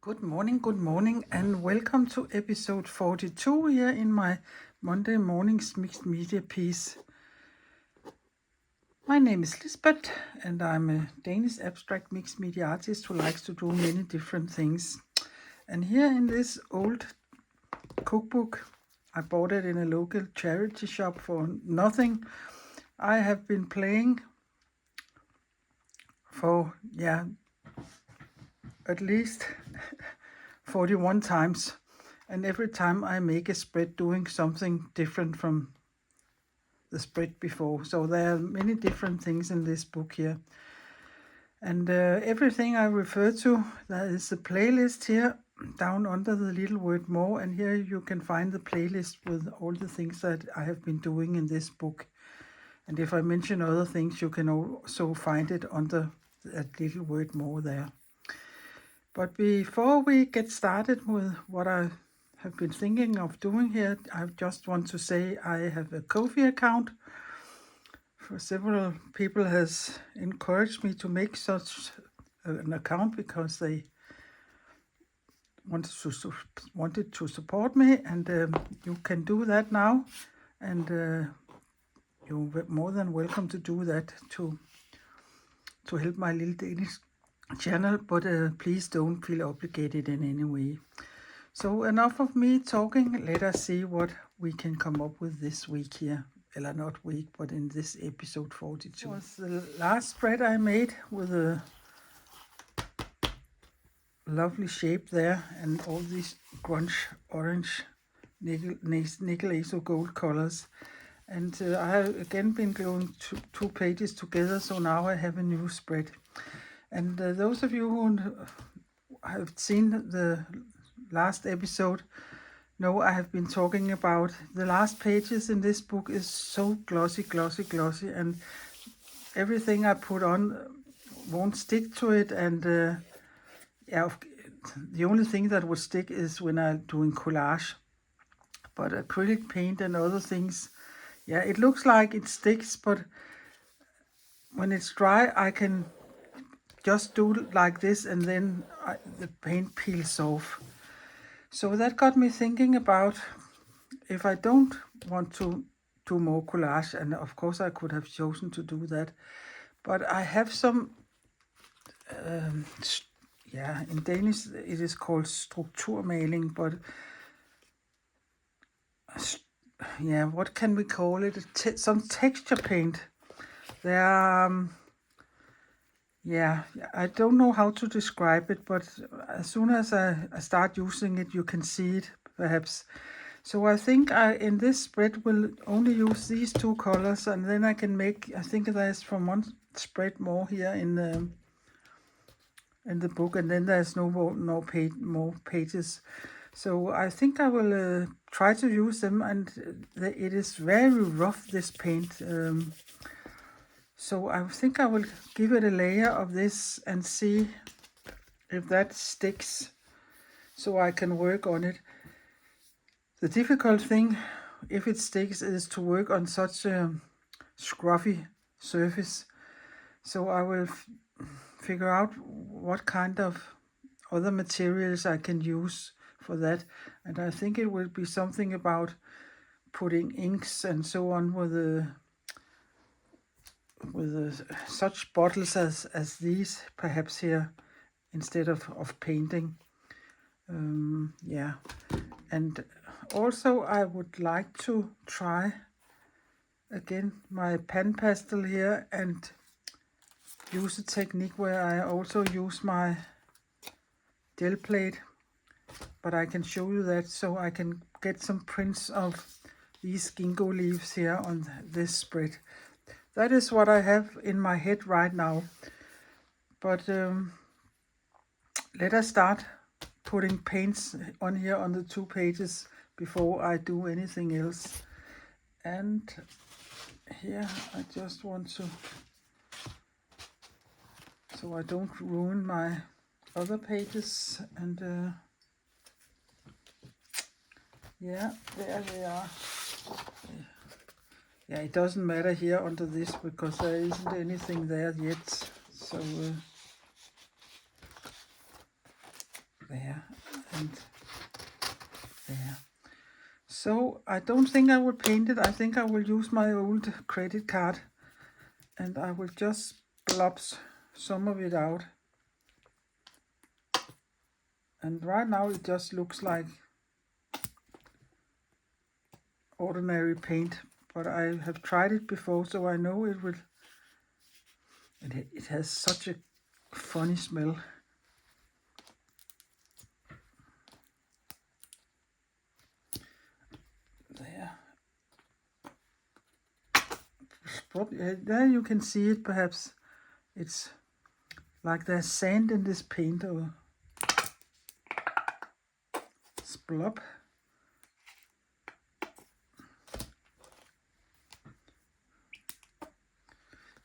Good morning, and welcome to episode 42 here in my Monday morning's mixed media piece. My name is Lisbeth, and I'm a Danish abstract mixed media artist who likes to do many different things. And here in this old cookbook, I bought it in a local charity shop for nothing. I have been playing for, at least 41 times, and every time I make a spread doing something different from the spread before. So there are many different things in this book here, and everything I refer to, there is a playlist here down under the little word more, and here you can find the playlist with all the things that I have been doing in this book. And if I mention other things, you can also find it under that little word more there. But before we get started with what I have been thinking of doing here, I just want to say I have a Ko-fi account. For several people has encouraged me to make such an account because they wanted to support me, and you can do that now, and you're more than welcome to do that to help my little Danish channel, but please don't feel obligated in any way. So enough of me talking. Let us see what we can come up with this week here. Well, not week, but in this episode 42. It was the last spread I made with a lovely shape there and all these grunge orange nickel azo gold colors. And I have again been gluing two pages together, so now I have a new spread. And those of you who have seen the last episode know I have been talking about the last pages in this book is so glossy, and everything I put on won't stick to it. And the only thing that would stick is when I'm doing collage. But acrylic paint and other things, it looks like it sticks, but when it's dry, I can just do like this, and then the paint peels off. So that got me thinking about if I don't want to do more collage, and of course I could have chosen to do that, but I have some, in Danish it is called strukturmaling, but what can we call it? Some texture paint. There are, I don't know how to describe it, but as soon as I start using it, you can see it, perhaps. So I think in this spread will only use these two colors, and then I can make, I think there's from one spread more here in the book, and then there's no more pages. So I think I will try to use them, and it is very rough, this paint. So I think I will give it a layer of this and see if that sticks, so I can work on it. The difficult thing, if it sticks, is to work on such a scruffy surface. So I will figure out what kind of other materials I can use for that. And I think it will be something about putting inks and so on with such bottles as these, perhaps here, instead of painting. And also I would like to try again my pan pastel here and use a technique where I also use my gel plate, but I can show you that, so I can get some prints of these ginkgo leaves here on this spread. That is what I have in my head right now. But let us start putting paints on here on the 2 pages before I do anything else. And here I just want to, so I don't ruin my other pages, and there they are. It doesn't matter here under this because there isn't anything there yet. So there and there. So I don't think I will paint it. I think I will use my old credit card and I will just blob some of it out. And right now it just looks like ordinary paint, but I have tried it before, so I know it will. It has such a funny smell. There. There you can see it, perhaps. It's like there's sand in this paint or blob.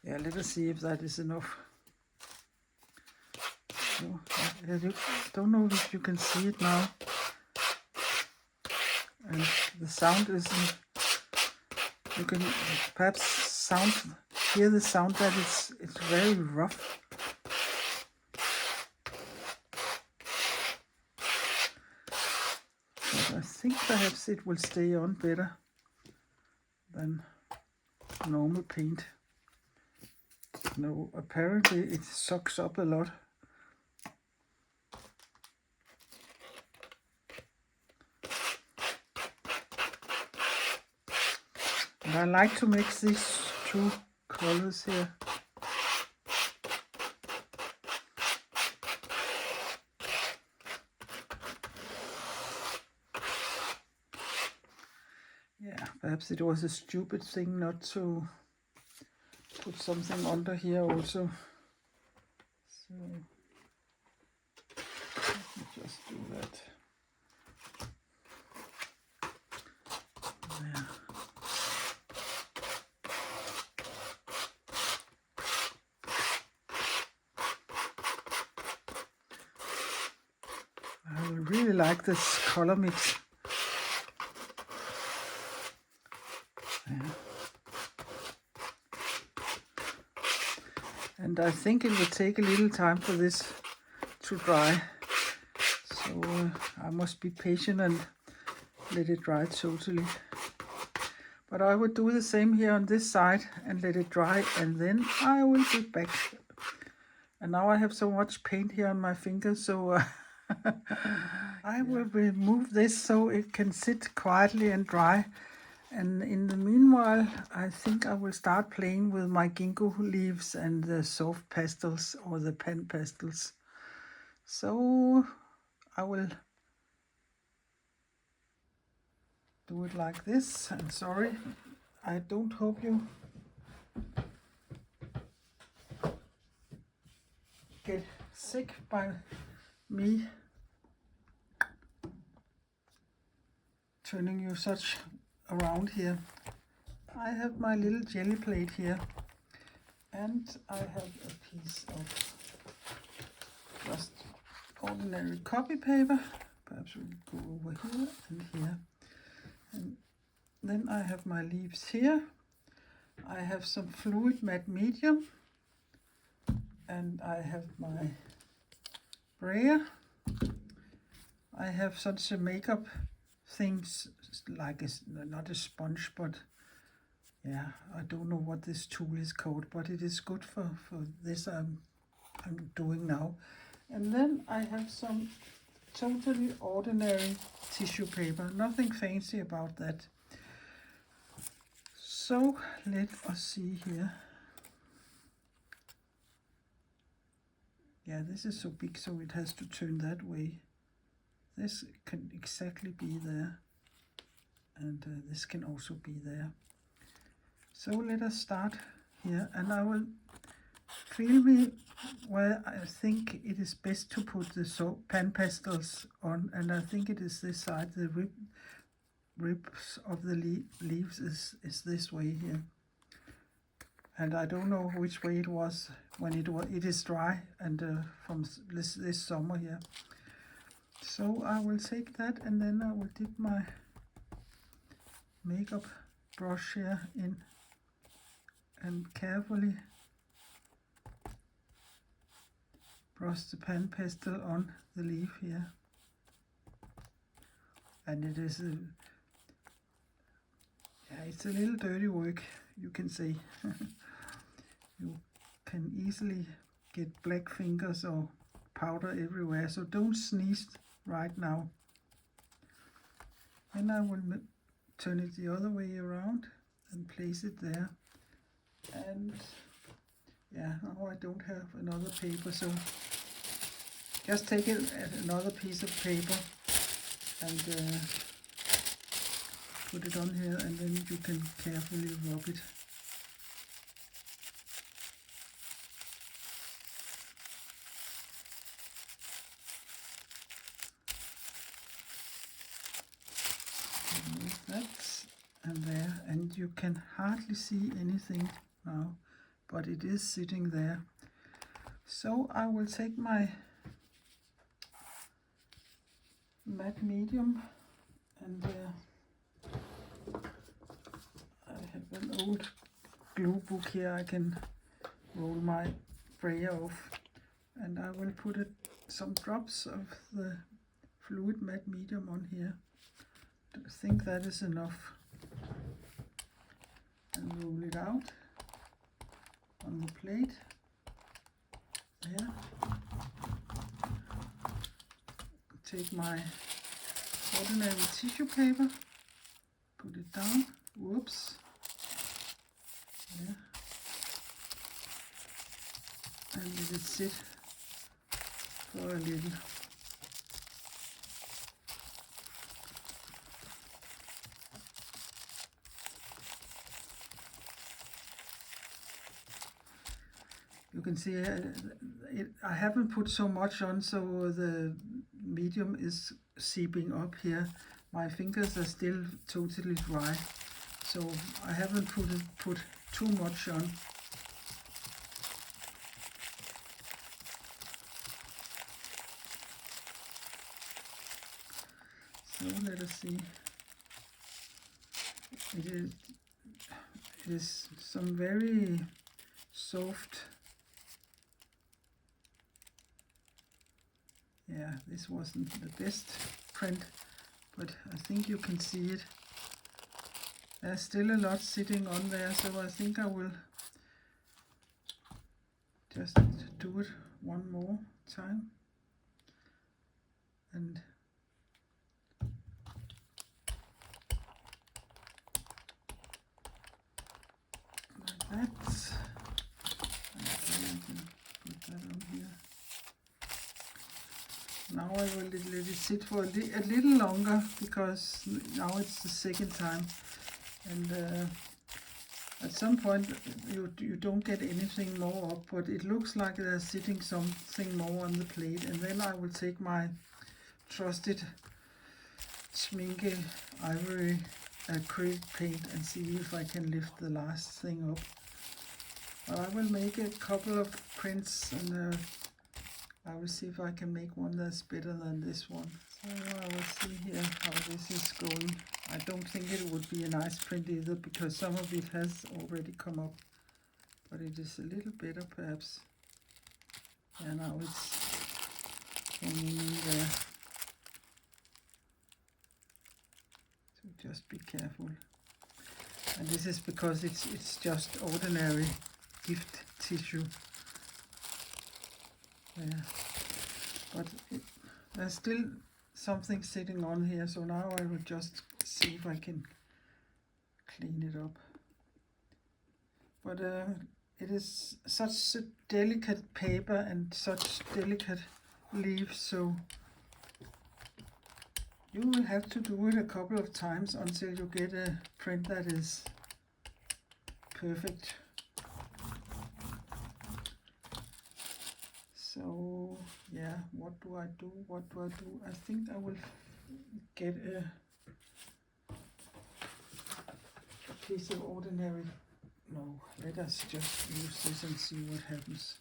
Yeah, let us see if that is enough. So, I don't know if you can see it now. And the sound isn't, you can perhaps hear the sound that it's very rough. But I think perhaps it will stay on better than normal paint. No, apparently it sucks up a lot. And I like to mix these two colors here. Yeah, perhaps it was a stupid thing not to put something under here also. So let me just do that. There. I really like this color mix. Yeah. And I think it will take a little time for this to dry. So I must be patient and let it dry totally. But I will do the same here on this side and let it dry, and then I will be back. And now I have so much paint here on my fingers, so I will remove this so it can sit quietly and dry. And in the meanwhile, I think I will start playing with my ginkgo leaves and the soft pastels or the pen pastels. So I will do it like this. And sorry, I don't hope you get sick by me turning you such around here. I have my little jelly plate here, and I have a piece of just ordinary copy paper. Perhaps we go over here and here. And then I have my leaves here. I have some fluid matte medium, and I have my brayer. I have such a makeup things like not a sponge, but yeah, I don't know what this tool is called, but it is good for this I'm doing now. And then I have some totally ordinary tissue paper, nothing fancy about that. So let us see here. Yeah, this is so big, so it has to turn that way. This can exactly be there, and this can also be there. So let us start here, and I will feel me where I think it is best to put the pan pastels on, and I think it is this side. The ribs of the leaves is this way here, and I don't know which way it was when it is dry and from this summer here. So I will take that, and then I will dip my makeup brush here in and carefully brush the pan pastel on the leaf here. and it is yeah, it's a little dirty work, you can say. You can easily get black fingers or powder everywhere, so don't sneeze right now. And I will turn it the other way around and place it there. And yeah, now I don't have another paper, so just take another piece of paper and put it on here, and then you can carefully rub it. Remove that and there, and you can hardly see anything now, but it is sitting there. So I will take my matte medium, and I have an old glue book here. I can roll my brayer off, and I will put some drops of the fluid matte medium on here. I think that is enough, and roll it out on the plate there. Take my ordinary tissue paper, put it down, whoops, yeah, and let it sit for a little. You can see I haven't put so much on, so the medium is seeping up here. My fingers are still totally dry, so I haven't put too much on. So let us see. It is some very soft. Yeah, this wasn't the best print, but I think you can see it. There's still a lot sitting on there, so I think I will just do it one more time. And like that. Okay, I can put that on here. Now I will let it sit for a little longer, because now it's the second time, and at some point you don't get anything more up, but it looks like there's sitting something more on the plate. And then I will take my trusted Schminke ivory acrylic paint and see if I can lift the last thing up. But I will make a couple of prints, and I will see if I can make one that's better than this one. So I will see here how this is going. I don't think it would be a nice print either, because some of it has already come up, but it is a little better perhaps. And now it's hanging in there. So just be careful. And this is because it's just ordinary gift tissue. Yeah, but there's still something sitting on here, so now I will just see if I can clean it up. But it is such a delicate paper and such delicate leaves, so you will have to do it a couple of times until you get a print that is perfect. So yeah, what do I do? I think I will get a piece of ordinary. No, let us just use this and see what happens.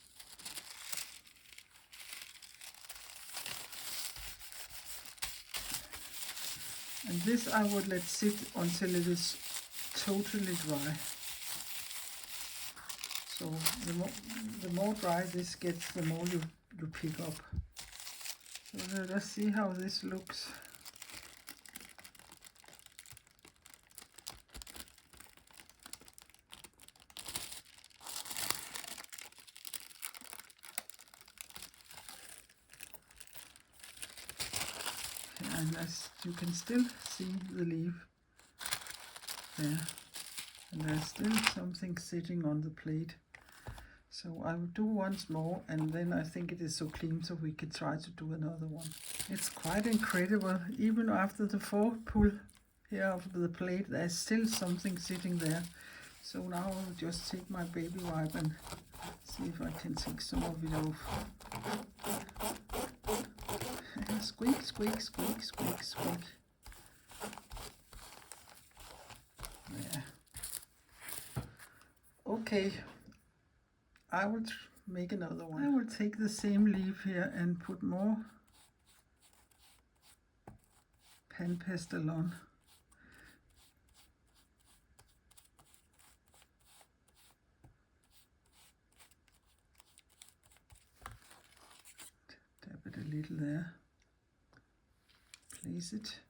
And this I would let sit until it is totally dry. So the more dry this gets, the more you pick up. So let's see how this looks. as you can still see the leaf there, and there's still something sitting on the plate. So I will do once more, and then I think it is so clean so we can try to do another one. It's quite incredible, even after the fourth pull here of the plate, there's still something sitting there. So now I'll just take my baby wipe and see if I can take some of it off. Squeak, squeak, squeak, squeak, squeak. Yeah. Okay, I will make another one. I will take the same leaf here and put more pan pastel on. Tap it a little there. Place it.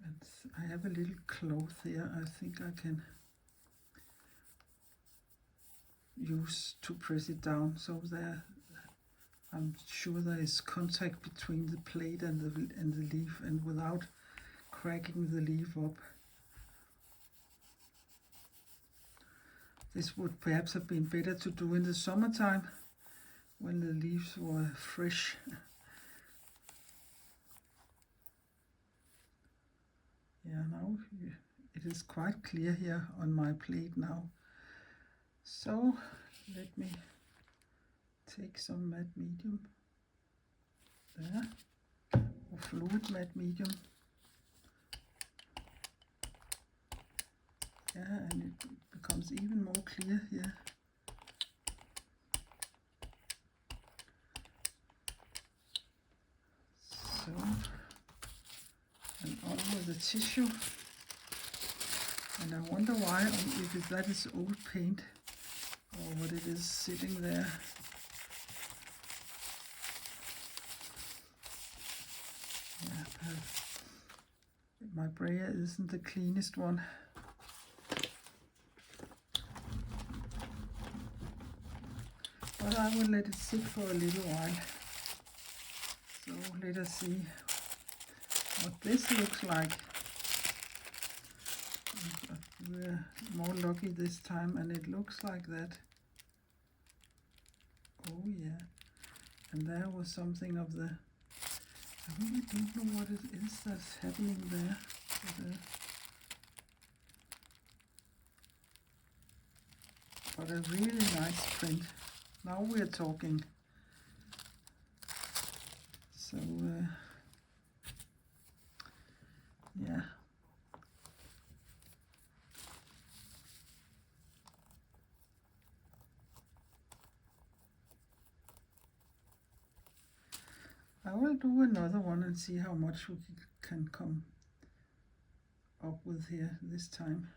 And I have a little cloth here. I think I can use to press it down, so there I'm sure there is contact between the plate and the leaf, and without cracking the leaf up. This would perhaps have been better to do in the summertime when the leaves were fresh. Yeah, now it is quite clear here on my plate now. So let me take some matte medium there, or fluid matte medium. Yeah, and it becomes even more clear here. So, and on with the tissue. And I wonder why, if that is old paint or what it is sitting there. Yeah, my brayer isn't the cleanest one. But I will let it sit for a little while. So let us see what this looks like. We're more lucky this time, and it looks like that. Oh yeah, and there was something of the, I really don't know what it is that's happening there. But a really nice print. Now we're talking. So yeah. I will do another one and see how much we can come up with here this time.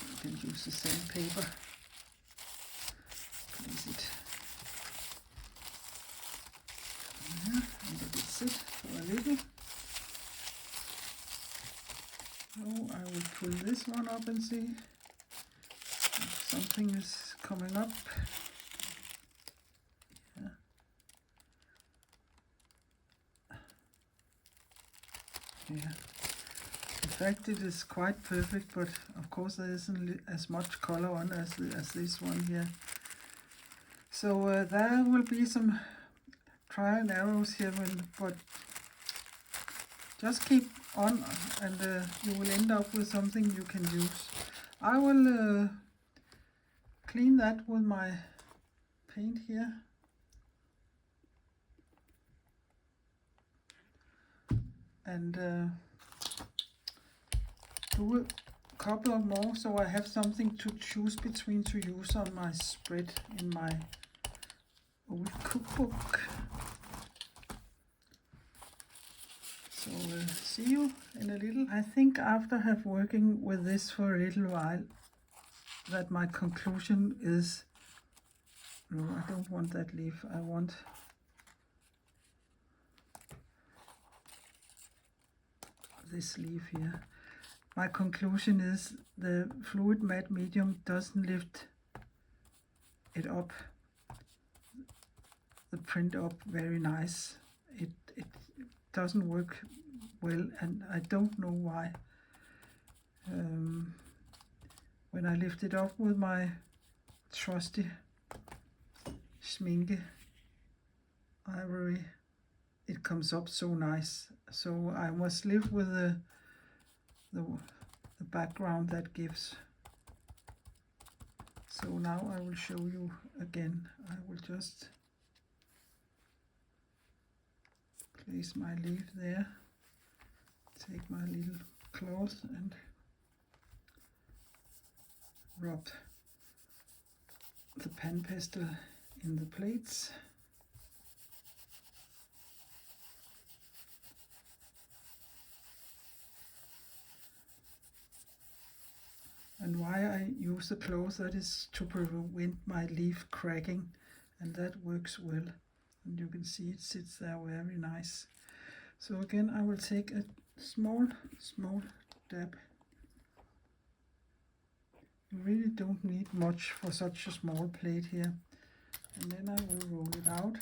You can use the same paper. Place it there and let it sit for a little. So I will pull this one up and see if something is coming up. Yeah. Yeah. In fact, it is quite perfect, but of course there isn't as much color on as this one here. So there will be some trial and errors here, but just keep on, and you will end up with something you can use. I will clean that with my paint here. And do a couple of more, so I have something to choose between to use on my spread in my old cookbook. So see you in a little. I think after have working with this for a little while, that my conclusion is, no, I don't want that leaf. I want this leaf here. my conclusion is the fluid matte medium doesn't lift it up, the print up very nice. It doesn't work well, and I don't know why. When I lift it up with my trusty Schminke ivory, it comes up so nice. So I must live with the background that gives. So now I will show you again. I will just place my leaf there, take my little cloth and rub the pan pastel in the plates. And why I use the cloth, that is to prevent my leaf cracking, and that works well. And you can see it sits there very nice. So again, I will take a small dab. You really don't need much for such a small plate here. And then I will roll it out.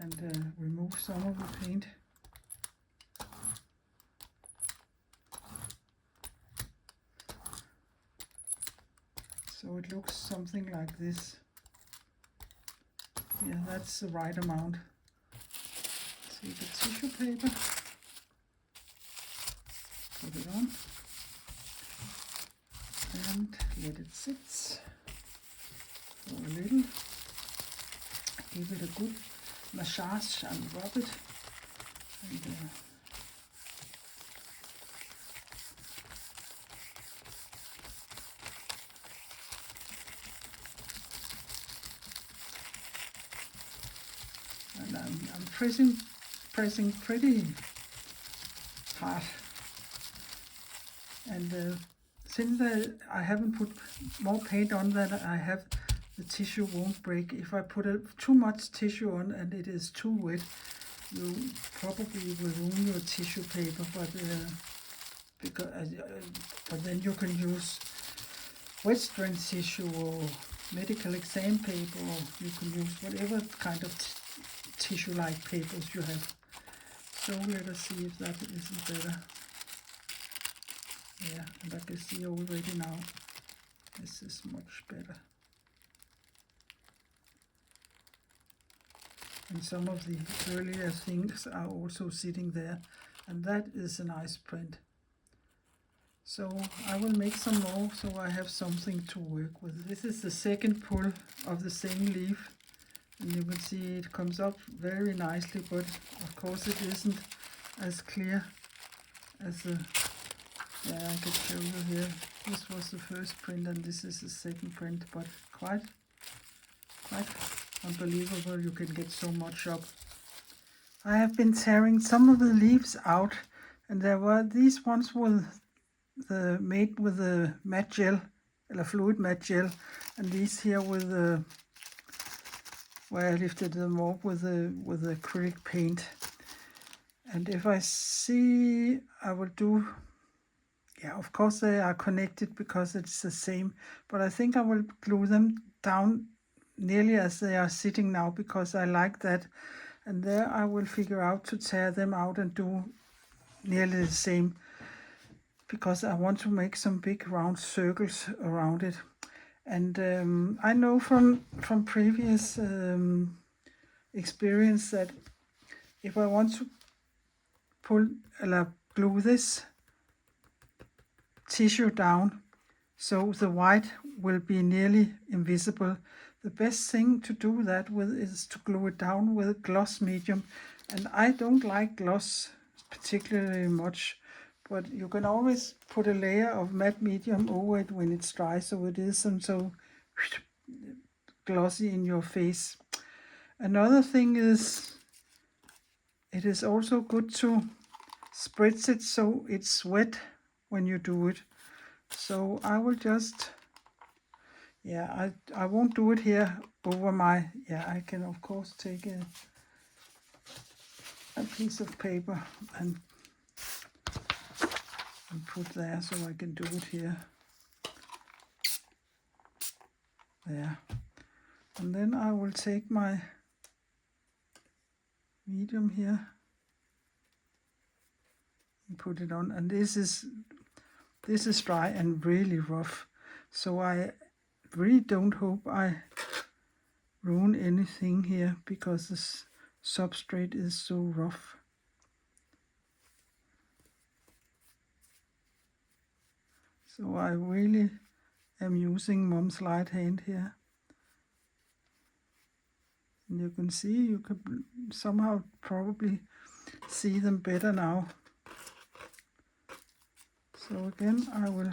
And remove some of the paint. So it looks something like this. Yeah, that's the right amount. Take a tissue paper, put it on, and let it sit for a little. Give it a good massage and rub it. And I'm pressing pretty hard. And since I haven't put more paint on than I have, the tissue won't break. If I put too much tissue on and it is too wet, you probably will ruin your tissue paper. But then you can use wet strength tissue or medical exam paper, or you can use whatever kind of tissue-like papers you have. So let us see if that isn't better. Yeah, and I can see already now this is much better. And some of the earlier things are also sitting there, and that is a nice print. So I will make some more so I have something to work with. This is the second pull of the same leaf, and you can see it comes up very nicely, but of course it isn't as clear as the, yeah, I could show you here. This was the first print and this is the second print, but quite unbelievable you can get so much up. I have been tearing some of the leaves out, and there were these ones with made with the matte gel, or fluid matte gel, and these here with the where I lifted them up with the acrylic paint. And if I see, I will do, yeah, of course they are connected because it's the same, but I think I will glue them down nearly as they are sitting now, because I like that. And there I will figure out to tear them out and do nearly the same, because I want to make some big round circles around it. And I know from previous experience that if I want to glue this tissue down so the white will be nearly invisible, the best thing to do that with is to glue it down with gloss medium. And I don't like gloss particularly much, but you can always put a layer of matte medium over it when it's dry, so it isn't so glossy in your face. Another thing is, it is also good to spritz it so it's wet when you do it. So I will just, yeah, I won't do it here over my, yeah, I can of course take a piece of paper and put there so I can do it here. There. And then I will take my medium here and put it on. And this is dry and really rough. So I really don't hope I ruin anything here because this substrate is so rough. So I really am using Mom's light hand here. And you can see, you can somehow probably see them better now. So again, I will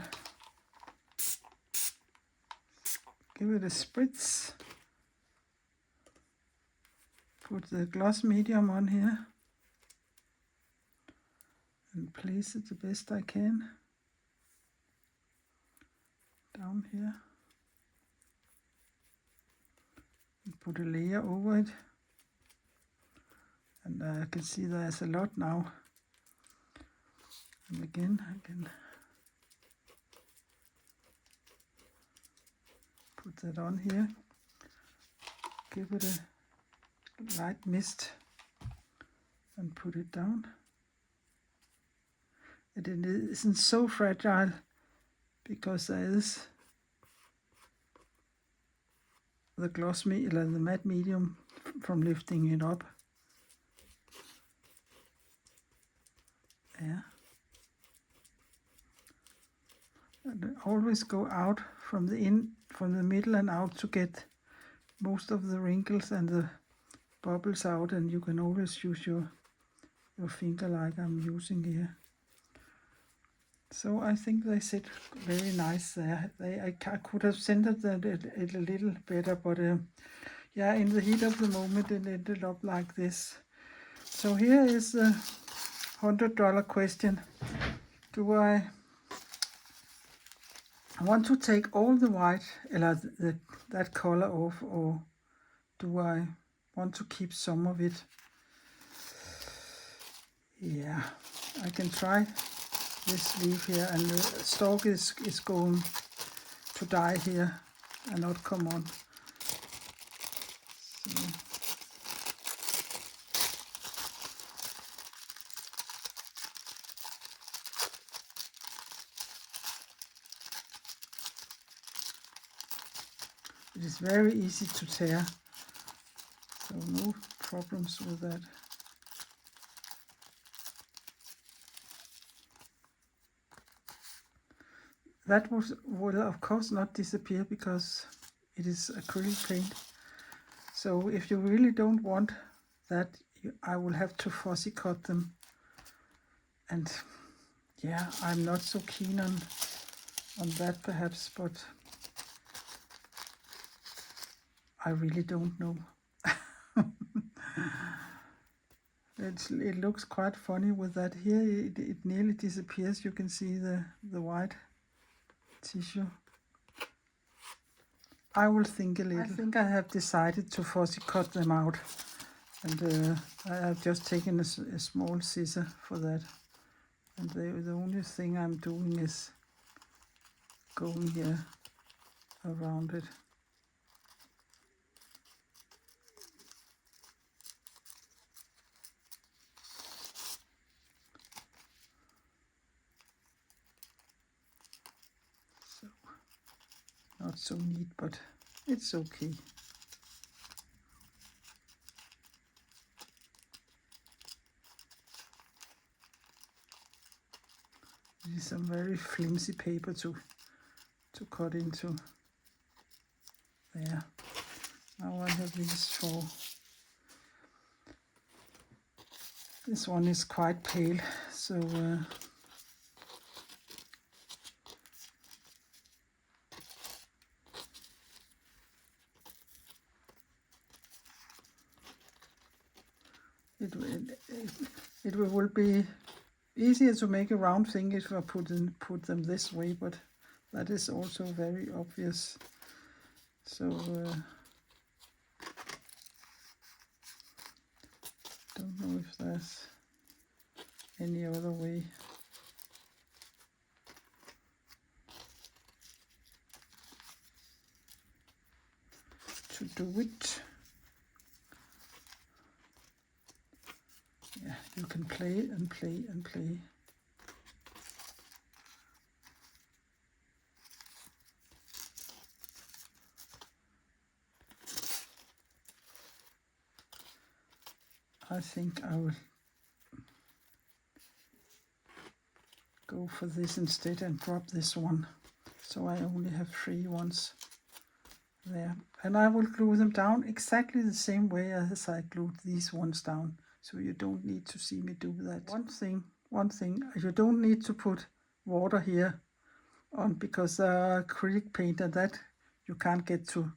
give it a spritz. Put the gloss medium on here and place it the best I can down here. And put a layer over it. And I can see there's a lot now. And again, I can put that on here. Give it a light mist and put it down. It isn't so fragile because there is the the matte medium from lifting it up. Yeah. And always go out from the middle and out to get most of the wrinkles and the bubbles out, and you can always use your finger like I'm using here. So I think they sit very nice there. I could have centered it a little better, but yeah, in the heat of the moment it ended up like this. So here is the $100 question. Do I want to take all the white, that color off, or do I want to keep some of it? Yeah, I can try this leaf here, and the stalk is going to die here and not come on. So. It is very easy to tear, so no problems with that. That will of course not disappear because it is acrylic paint. So if you really don't want that, I will have to fussy cut them. And yeah, I'm not so keen on that perhaps, but I really don't know. It looks quite funny with that here. It nearly disappears. You can see the white tissue. I will think a little. I think I have decided to fussy cut them out, and I have just taken a small scissor for that. And the only thing I'm doing is going here around it. So, not so neat, but it's okay. This is some very flimsy paper to cut into. There. Now I have these four. This one is quite pale, so it will be easier to make a round thing if I put them this way, but that is also very obvious. So Don't know if there's any other way. To do it. Yeah, you can play and play and play. I think I will go for this instead and drop this one. So I only have 3 ones there. And I will glue them down exactly the same way as I glued these ones down. So you don't need to see me do that. One thing, you don't need to put water here on because acrylic paint and that you can't get to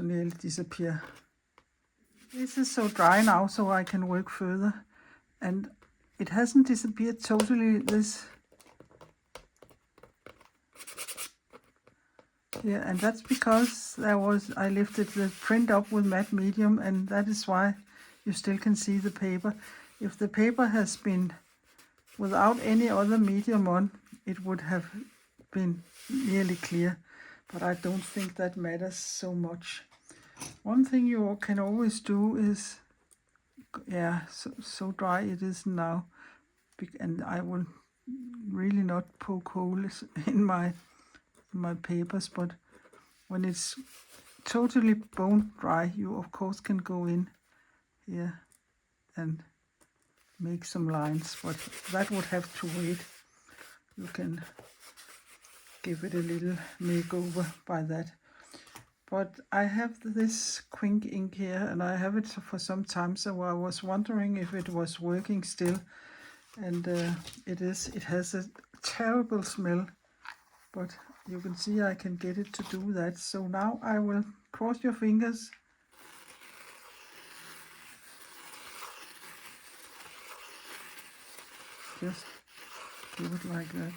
nearly disappear. This is so dry now, so I can work further, and it hasn't disappeared totally. This, yeah, and that's because I lifted the print up with matte medium, and that is why you still can see the paper. If the paper has been without any other medium on, it would have been nearly clear, but I don't think that matters so much. One thing you can always do is, yeah, so dry it is now, and I will really not poke holes in my papers, but when it's totally bone dry, you of course can go in here and make some lines, but that would have to wait. You can give it a little makeover by that. But I have this Quink ink here, and I have it for some time, so I was wondering if it was working still. And it is. It has a terrible smell, but you can see I can get it to do that. So now I will cross your fingers. Just give it like that.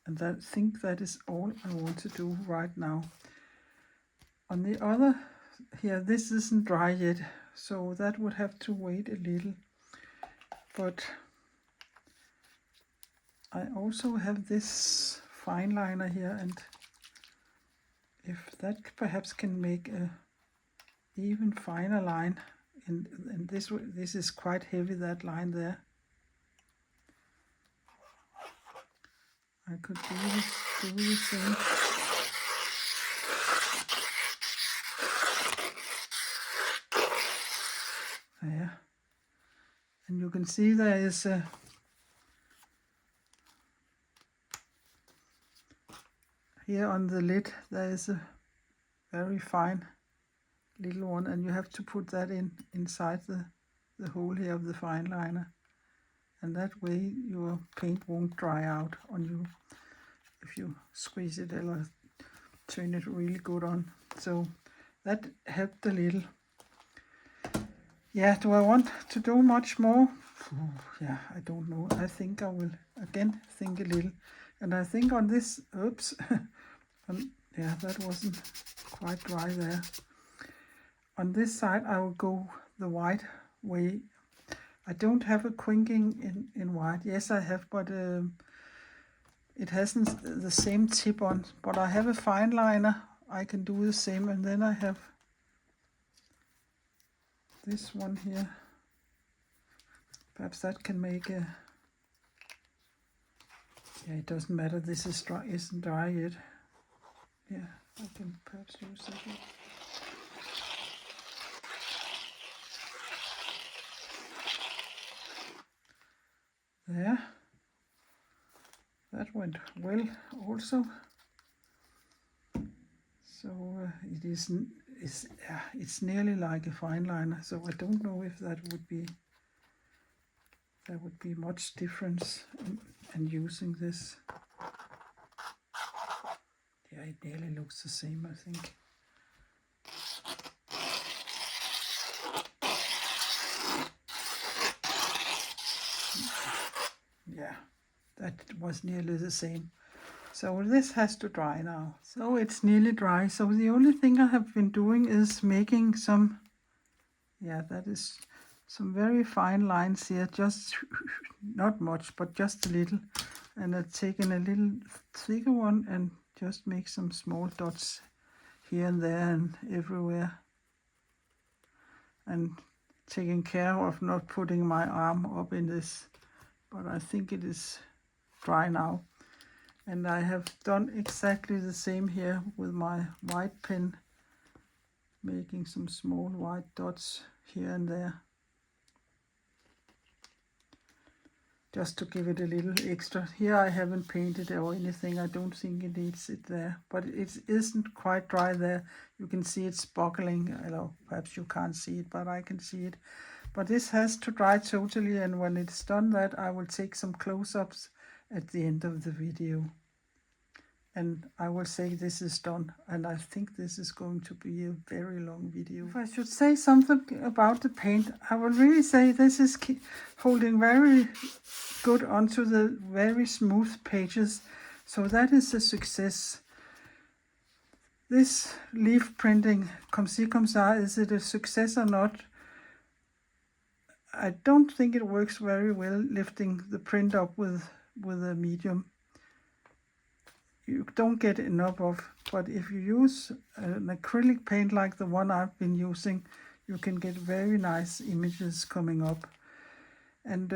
And I think that is all I want to do right now. On the other, here, this isn't dry yet, so that would have to wait a little. But I also have this fine liner here, and if that perhaps can make a even finer line, and this is quite heavy, that line there. I could do the same. There. And you can see there is a here on the lid there is a very fine little one, and you have to put that inside the hole here of the fine liner, and that way your paint won't dry out on you if you squeeze it or turn it really good on. So that helped a little. Yeah, do I want to do much more? Yeah, I don't know. I think I will again think a little. And I think on this, oops, yeah, that wasn't quite dry there. On this side, I will go the white way. I don't have a quinking in white. Yes, I have, but it hasn't the same tip on. But I have a fine liner. I can do the same, and then I have this one here. Perhaps that can make a. Yeah, it doesn't matter. This is dry, isn't dry yet. Yeah, I can perhaps use that. There. That went well also. So it's nearly like a fine liner. So I don't know if that would be much difference in using this. Yeah, it nearly looks the same, I think. Yeah, that was nearly the same. So this has to dry now. So it's nearly dry. So the only thing I have been doing is making some, yeah, that is some very fine lines here, just not much, but just a little. And I've taken a little thicker one and just make some small dots here and there and everywhere. And taking care of not putting my arm up in this, but I think it is dry now. And I have done exactly the same here with my white pen, making some small white dots here and there, just to give it a little extra. Here I haven't painted or anything, I don't think it needs it there, but it isn't quite dry there. You can see it's buckling, perhaps you can't see it, but I can see it. But this has to dry totally, and when it's done that, I will take some close-ups at the end of the video. And I will say this is done, and I think this is going to be a very long video. If I should say something about the paint, I will really say this is holding very good onto the very smooth pages, so that is a success. This leaf printing, comme ci comme ça, is it a success or not? I don't think it works very well lifting the print up with a medium. You don't get enough of, but if you use an acrylic paint like the one I've been using, you can get very nice images coming up. And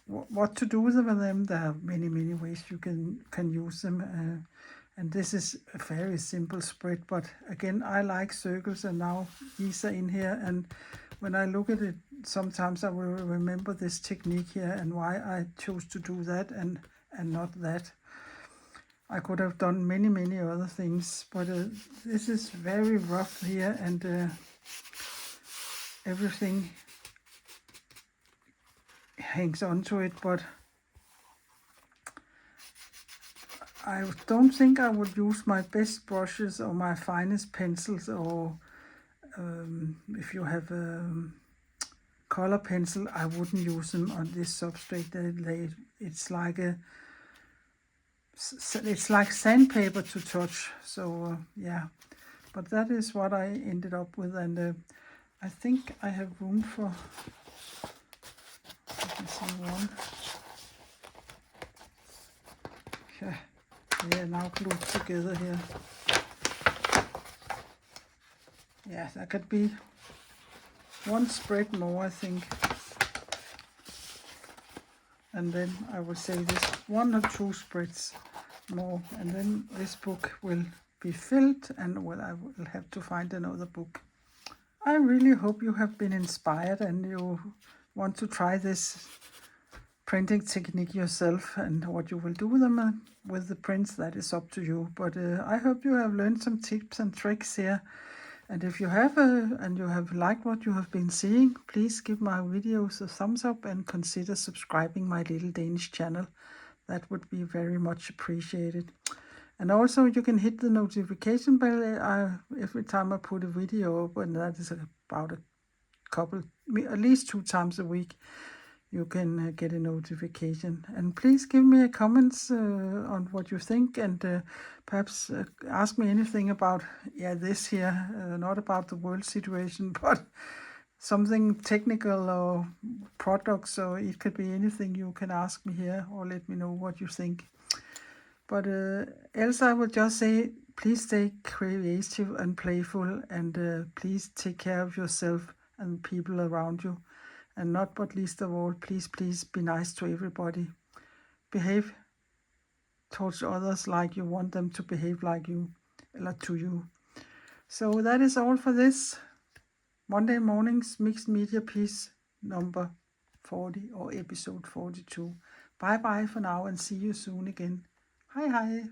what to do with them? There are many ways you can use them. And this is a very simple spread, but again, I like circles, and now these are in here, and when I look at it, sometimes I will remember this technique here and why I chose to do that and not that. I could have done many other things, but this is very rough here, and everything hangs onto it, but I don't think I would use my best brushes or my finest pencils, or if you have a color pencil, I wouldn't use them on this substrate. It's like sandpaper to touch. So yeah, but that is what I ended up with, and I think I have room for, let me see, one. Okay. They are now glued together here. Yeah, that could be one spread more, I think. And then I will say this 1 or 2 spreads more, and then this book will be filled, and I will have to find another book. I really hope you have been inspired and you want to try this printing technique yourself, and what you will do with them with the prints, that is up to you. But I hope you have learned some tips and tricks here, and if you have and you have liked what you have been seeing, please give my videos a thumbs up and consider subscribing my little Danish channel. That would be very much appreciated. And also you can hit the notification bell every time I put a video up, and that is about at least 2 times a week. You can get a notification, and please give me a comments on what you think, and perhaps ask me anything about this here, not about the world situation, but something technical or products, or it could be anything. You can ask me here or let me know what you think. But else I would just say, please stay creative and playful, and please take care of yourself and people around you. And not but least of all, please be nice to everybody. Behave towards others like you want them to behave like you, or to you. So that is all for this Monday morning's mixed media piece number 40, or episode 42. Bye bye for now, and see you soon again. Hej hej.